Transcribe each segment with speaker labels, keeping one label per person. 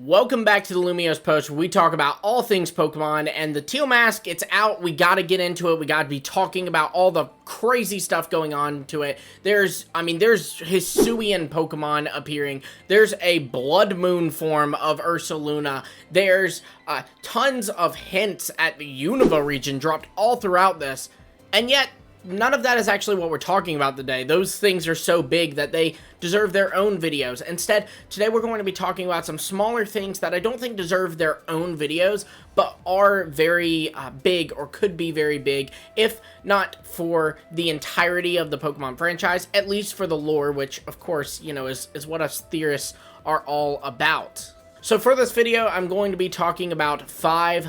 Speaker 1: Welcome back to the Lumiose Post, where we talk about all things Pokemon, and the Teal Mask, it's out. We gotta get into it. We gotta be talking about all the crazy stuff going on to it. There's Hisuian Pokemon appearing. There's a Blood Moon form of Ursaluna. There's tons of hints at the Unova region dropped all throughout this, and yet none of that is actually what we're talking about today. Those things are so big that they deserve their own videos. Instead, today we're going to be talking about some smaller things that I don't think deserve their own videos, but are very big, or could be very big, if not for the entirety of the Pokemon franchise, at least for the lore, which, of course, you know, is what us theorists are all about. So for this video, I'm going to be talking about 5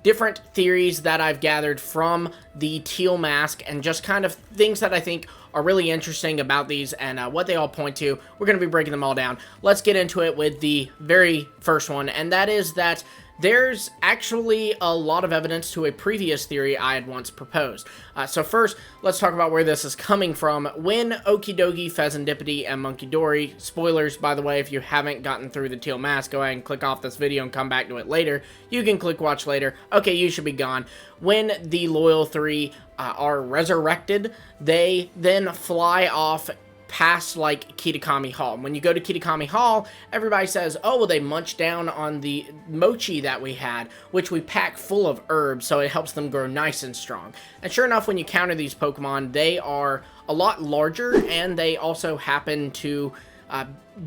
Speaker 1: different theories that I've gathered from the Teal Mask, and just kind of things that I think are really interesting about these and what they all point to. We're going to be breaking them all down. Let's get into it with the very first one, and that is that there's actually a lot of evidence to a previous theory I had once proposed. So first, let's talk about where this is coming from. When Okidogi, Pheasantipiti, and Munkidori, spoilers by the way, if you haven't gotten through the Teal Mask, go ahead and click off this video and come back to it later. You can click watch later. Okay, you should be gone. When the Loyal 3 are resurrected, they then fly off past, like, Kitakami Hall. When you go to Kitakami Hall, everybody says, oh, well, they munched down on the mochi that we had, which we pack full of herbs, so it helps them grow nice and strong. And sure enough, when you counter these Pokemon, they are a lot larger, and they also happen to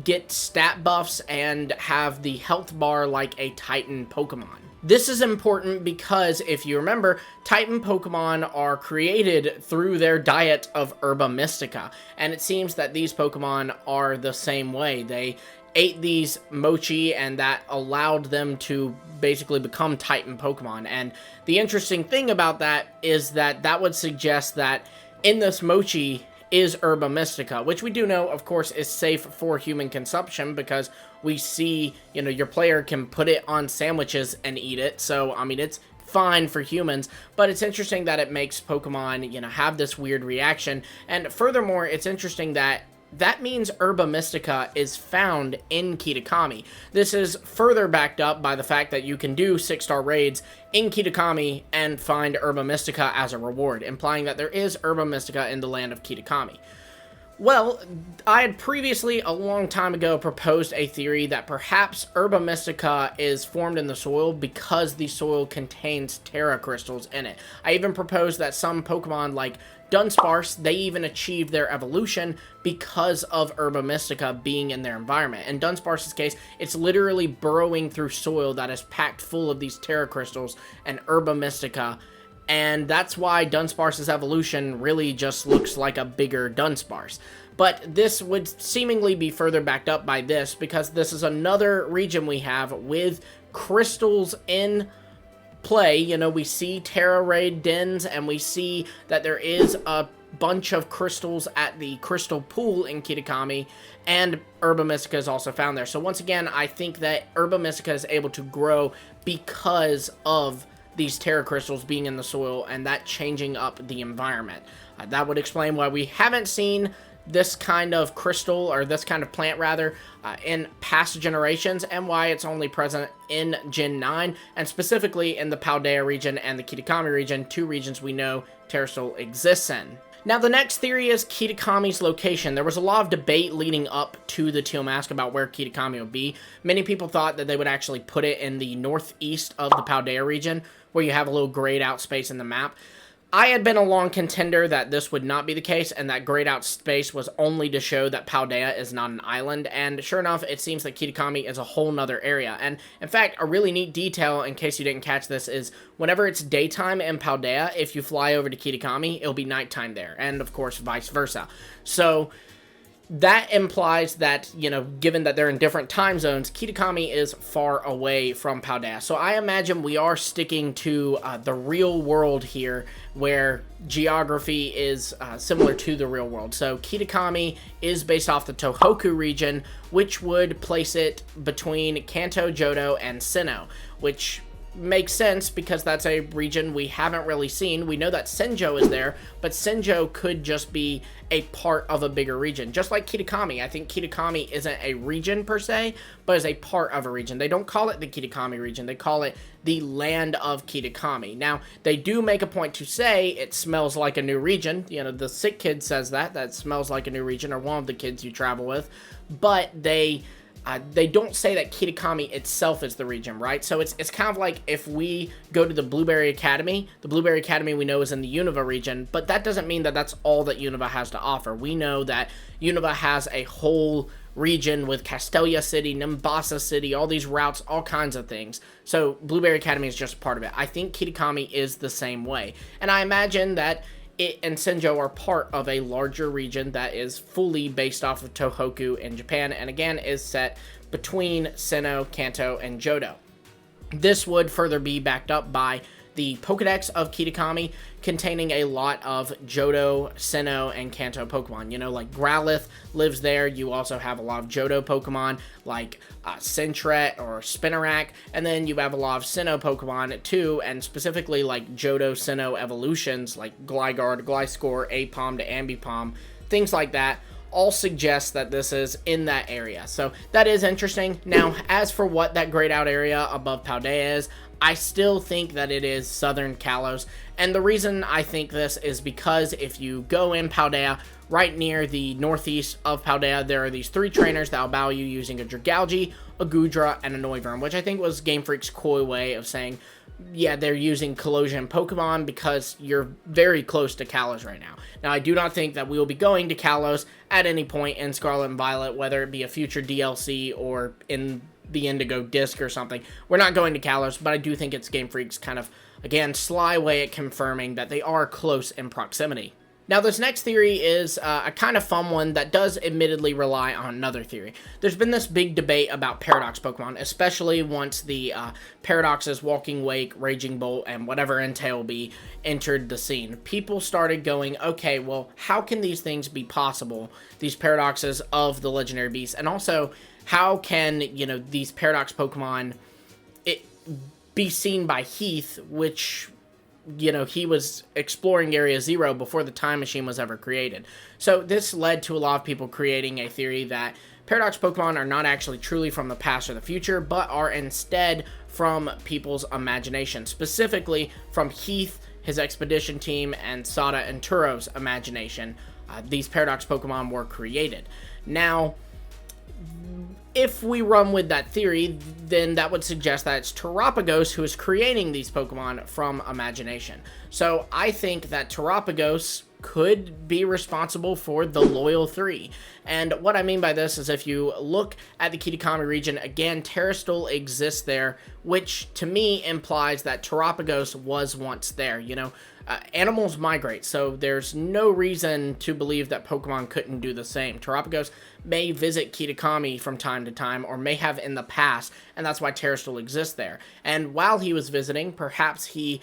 Speaker 1: get stat buffs and have the health bar like a Titan Pokemon. This is important because, if you remember, Titan Pokemon are created through their diet of Herba Mystica, and it seems that these Pokemon are the same way. They ate these mochi, and that allowed them to basically become Titan Pokemon. And the interesting thing about that is that that would suggest that in this mochi is Herba Mystica, which we do know, of course, is safe for human consumption, because we see, you know, your player can put it on sandwiches and eat it. So, I mean, it's fine for humans, but it's interesting that it makes Pokemon, you know, have this weird reaction. And furthermore, it's interesting that that means Herba Mystica is found in Kitakami. This is further backed up by the fact that you can do 6-star raids in Kitakami and find Herba Mystica as a reward, implying that there is Herba Mystica in the land of Kitakami. Well, I had previously, a long time ago, proposed a theory that perhaps Herba Mystica is formed in the soil because the soil contains Terra Crystals in it. I even proposed that some Pokemon like Dunsparce, they even achieved their evolution because of Herba Mystica being in their environment. In Dunsparce's case, it's literally burrowing through soil that is packed full of these Terra Crystals and Herba Mystica, and that's why Dunsparce's evolution really just looks like a bigger Dunsparce. But this would seemingly be further backed up by this, because this is another region we have with crystals in play. You know, we see Terra Raid dens, and we see that there is a bunch of crystals at the crystal pool in Kitakami, and Herba Mystica is also found there. So once again, I think that Herba Mystica is able to grow because of these Terra Crystals being in the soil and that changing up the environment. That would explain why we haven't seen this kind of crystal, or this kind of plant rather, in past generations, and why it's only present in Gen 9, and specifically in the Paldea region and the Kitakami region, 2 regions we know Terrasol exists in. Now, the next theory is Kitakami's location. There was a lot of debate leading up to the Teal Mask about where Kitakami would be. Many people thought that they would actually put it in the northeast of the Paldea region, where you have a little grayed out space in the map. I had been a long contender that this would not be the case, and that grayed out space was only to show that Paldea is not an island, and sure enough, it seems that Kitakami is a whole nother area. And in fact, a really neat detail, in case you didn't catch this, is whenever it's daytime in Paldea, if you fly over to Kitakami, it'll be nighttime there, and of course, vice versa. So that implies that, you know, given that they're in different time zones, Kitakami is far away from Paldea. So I imagine we are sticking to the real world here, where geography is similar to the real world. So Kitakami is based off the Tohoku region, which would place it between Kanto, Johto, and Sinnoh, which makes sense because that's a region we haven't really seen. We know that Senjo is there, but Senjo could just be a part of a bigger region. Just like Kitakami. I think Kitakami isn't a region per se, but is a part of a region. They don't call it the Kitakami region. They call it the land of Kitakami. Now, they do make a point to say it smells like a new region. You know, the sick kid says that smells like a new region, or one of the kids you travel with, but they don't say that Kitakami itself is the region, right? So it's kind of like if we go to the Blueberry Academy we know is in the Unova region, but that doesn't mean that that's all that Unova has to offer. We know that Unova has a whole region with Castelia City, Nimbasa City, all these routes, all kinds of things. So Blueberry Academy is just part of it. I think Kitakami is the same way. And I imagine that it and Senjo are part of a larger region that is fully based off of Tohoku in Japan, and again is set between Sinnoh, Kanto, and Johto. This would further be backed up by the Pokedex of Kitakami, containing a lot of Johto, Sinnoh, and Kanto Pokemon. You know, like Growlithe lives there. You also have a lot of Johto Pokemon, like Sentret or Spinarak, and then you have a lot of Sinnoh Pokemon too, and specifically like Johto Sinnoh evolutions, like Gligar, Gliscor, Aipom to Ambipom, things like that. All suggest that this is in that area. So that is interesting. Now, as for what that grayed out area above Paldea is, I still think that it is Southern Kalos. And the reason I think this is because if you go in Paldea, right near the northeast of Paldea, there are these 3 trainers that will battle you using a Dragalge, a Goodra, and a Noivern, which I think was Game Freak's coy way of saying, yeah, they're using Colosian Pokemon because you're very close to Kalos right now. Now, I do not think that we will be going to Kalos at any point in Scarlet and Violet, whether it be a future DLC or in the Indigo Disc or something. We're not going to Kalos, but I do think it's Game Freak's kind of, again, sly way at confirming that they are close in proximity. Now, this next theory is a kind of fun one that does admittedly rely on another theory. There's been this big debate about Paradox Pokemon, especially once the Paradoxes, Walking Wake, Raging Bolt, and whatever Entei be entered the scene. People started going, okay, well, how can these things be possible, these Paradoxes of the Legendary Beasts? And also, how can, you know, these Paradox Pokemon be seen by Heath, which, you know, he was exploring Area Zero before the time machine was ever created. So this led to a lot of people creating a theory that Paradox Pokemon are not actually truly from the past or the future, but are instead from people's imagination, specifically from Heath, his expedition team, and Sada and Turo's imagination. These Paradox Pokemon were created. Now, if we run with that theory, then that would suggest that it's Tarapagos who is creating these Pokemon from imagination. So I think that Tarapagos could be responsible for the Loyal 3. And what I mean by this is if you look at the Kitakami region, again, Terrastal exists there, which to me implies that Tarapagos was once there. You know, animals migrate, so there's no reason to believe that Pokemon couldn't do the same. Tarapagos may visit Kitakami from time to time, or may have in the past, and that's why Terrastal exists there. And while he was visiting, perhaps he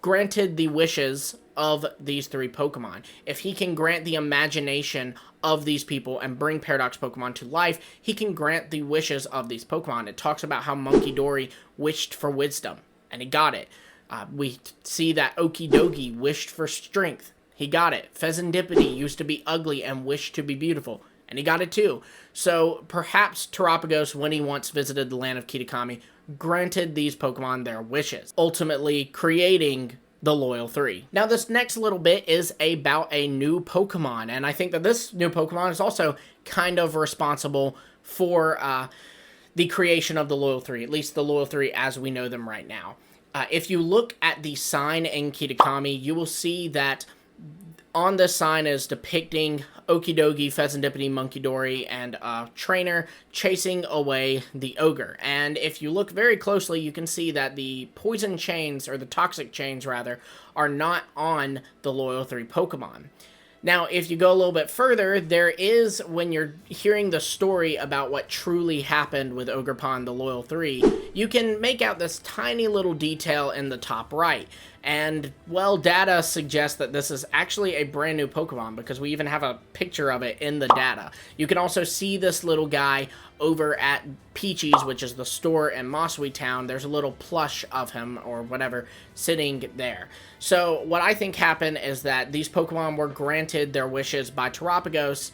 Speaker 1: granted the wishes of these 3 Pokemon. If he can grant the imagination of these people and bring Paradox Pokemon to life, he can grant the wishes of these Pokemon. It talks about how Monkey Dory wished for wisdom, and he got it. We see that Okidogi wished for strength. He got it. Pheasantipede used to be ugly and wished to be beautiful, and he got it too. So perhaps Tarapagos, when he once visited the land of Kitakami, granted these Pokemon their wishes, ultimately creating the Loyal 3. Now, this next little bit is about a new Pokemon, and I think that this new Pokemon is also kind of responsible for the creation of the Loyal 3, at least the Loyal 3 as we know them right now. If you look at the sign in Kitakami, you will see that on this sign is depicting Okidogi, Pheasantipede, Monkey Dory, and a trainer chasing away the ogre. And if you look very closely, you can see that the poison chains, or the toxic chains rather, are not on the Loyal 3 Pokemon. Now, if you go a little bit further, there is, when you're hearing the story about what truly happened with Ogerpon, the Loyal 3, you can make out this tiny little detail in the top right. And, well, data suggests that this is actually a brand new Pokemon because we even have a picture of it in the data. You can also see this little guy over at Peachy's, which is the store in Mossweed Town. There's a little plush of him, or whatever, sitting there. So, what I think happened is that these Pokemon were granted their wishes by Tarapagos,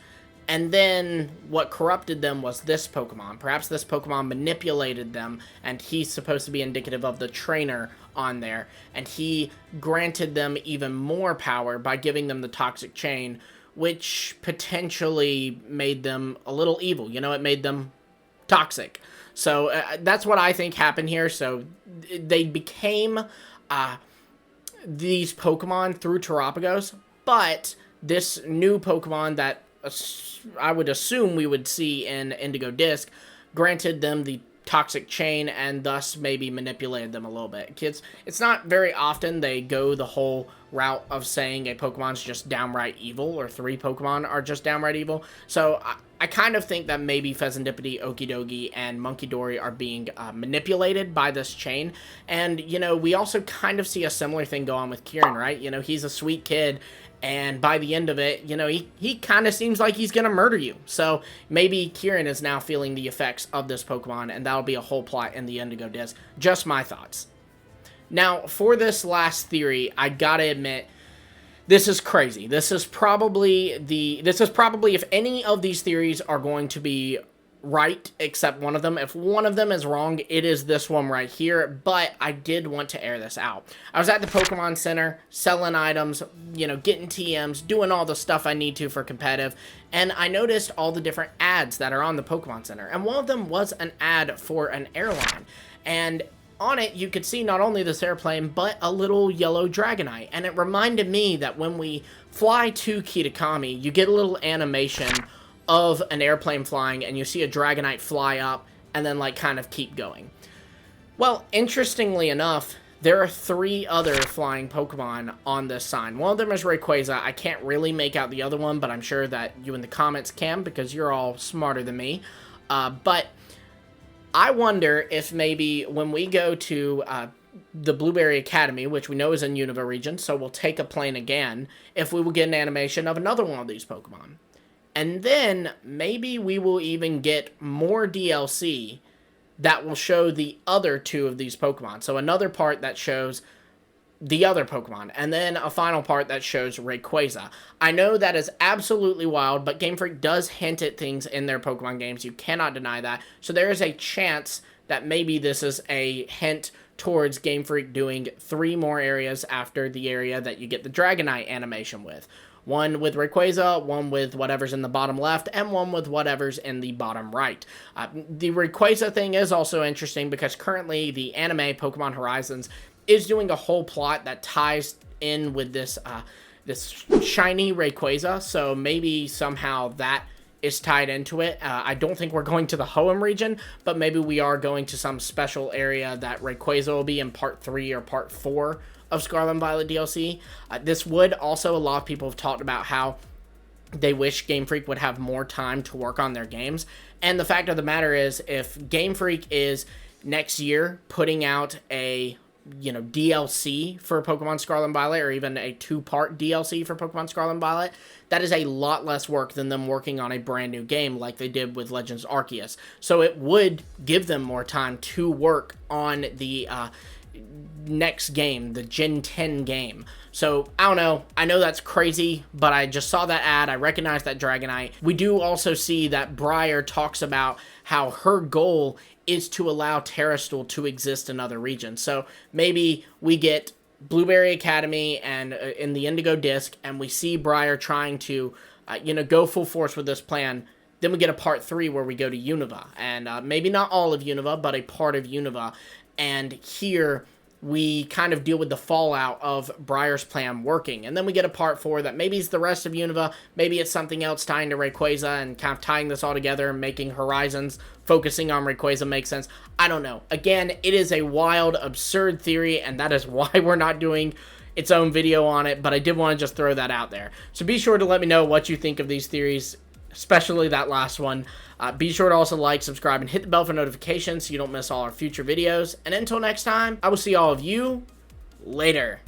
Speaker 1: and then what corrupted them was this Pokemon. Perhaps this Pokemon manipulated them, and he's supposed to be indicative of the trainer on there. And he granted them even more power by giving them the Toxic Chain, which potentially made them a little evil. You know, it made them toxic. So that's what I think happened here. So they became these Pokemon through Tarapagos, but this new Pokemon that I would assume we would see in Indigo Disc granted them the Toxic Chain and thus maybe manipulated them a little bit. Kids, it's not very often they go the whole route of saying a Pokemon's just downright evil, or 3 Pokemon are just downright evil. So I kind of think that maybe Pheasantipity, Okidogi, and Munkidori are being manipulated by this chain. And, you know, we also kind of see a similar thing go on with Kieran, right? You know, he's a sweet kid, and by the end of it, you know, he kind of seems like he's going to murder you. So maybe Kieran is now feeling the effects of this Pokemon, and that'll be a whole plot in the Indigo Disc. Just my thoughts. Now, for this last theory, I gotta admit, this is crazy. This is probably, if any of these theories are going to be right, except one of them. If one of them is wrong, it is this one right here, but I did want to air this out. I was at the Pokemon Center, selling items, you know, getting TMs, doing all the stuff I need to for competitive, and I noticed all the different ads that are on the Pokemon Center, and one of them was an ad for an airline, and on it, you could see not only this airplane, but a little yellow Dragonite. And it reminded me that when we fly to Kitakami, you get a little animation of an airplane flying, and you see a Dragonite fly up, and then, like, kind of keep going. Well, interestingly enough, there are 3 other flying Pokemon on this sign. One of them is Rayquaza. I can't really make out the other one, but I'm sure that you in the comments can, because you're all smarter than me. But I wonder if maybe when we go to the Blueberry Academy, which we know is in Unova region, so we'll take a plane again, if we will get an animation of another one of these Pokemon. And then maybe we will even get more DLC that will show the other 2 of these Pokemon. So another part that shows the other Pokemon, and then a final part that shows Rayquaza. I know that is absolutely wild, but Game Freak does hint at things in their Pokemon games. You cannot deny that. So there is a chance that maybe this is a hint towards Game Freak doing 3 more areas after the area that you get the Dragonite animation with. One with Rayquaza, one with whatever's in the bottom left, and one with whatever's in the bottom right. The Rayquaza thing is also interesting because currently the anime Pokemon Horizons is doing a whole plot that ties in with this this shiny Rayquaza, so maybe somehow that is tied into it. I don't think we're going to the Hoenn region, but maybe we are going to some special area that Rayquaza will be in Part 3 or Part 4 of Scarlet and Violet DLC. This would also, a lot of people have talked about how they wish Game Freak would have more time to work on their games, and the fact of the matter is, if Game Freak is next year putting out a DLC for Pokemon Scarlet and Violet, or even a 2-part DLC for Pokemon Scarlet and Violet, that is a lot less work than them working on a brand new game like they did with Legends Arceus. So it would give them more time to work on the next game, the Gen 10 game. So, I don't know. I know that's crazy, but I just saw that ad. I recognize that Dragonite. We do also see that Briar talks about how her goal is to allow Terrastal to exist in other regions. So, maybe we get Blueberry Academy and in the Indigo Disc, and we see Briar trying to, go full force with this plan. Then we get a Part 3 where we go to Unova, and maybe not all of Unova, but a part of Unova. And here we kind of deal with the fallout of Briar's plan working. And then we get a Part 4 that maybe it's the rest of Unova, maybe it's something else tying to Rayquaza and kind of tying this all together and making Horizons focusing on Rayquaza make sense. I don't know. Again, it is a wild, absurd theory, and that is why we're not doing its own video on it, but I did want to just throw that out there. So be sure to let me know what you think of these theories, especially that last one. Be sure to also like, subscribe, and hit the bell for notifications so you don't miss all our future videos. And until next time, I will see all of you later.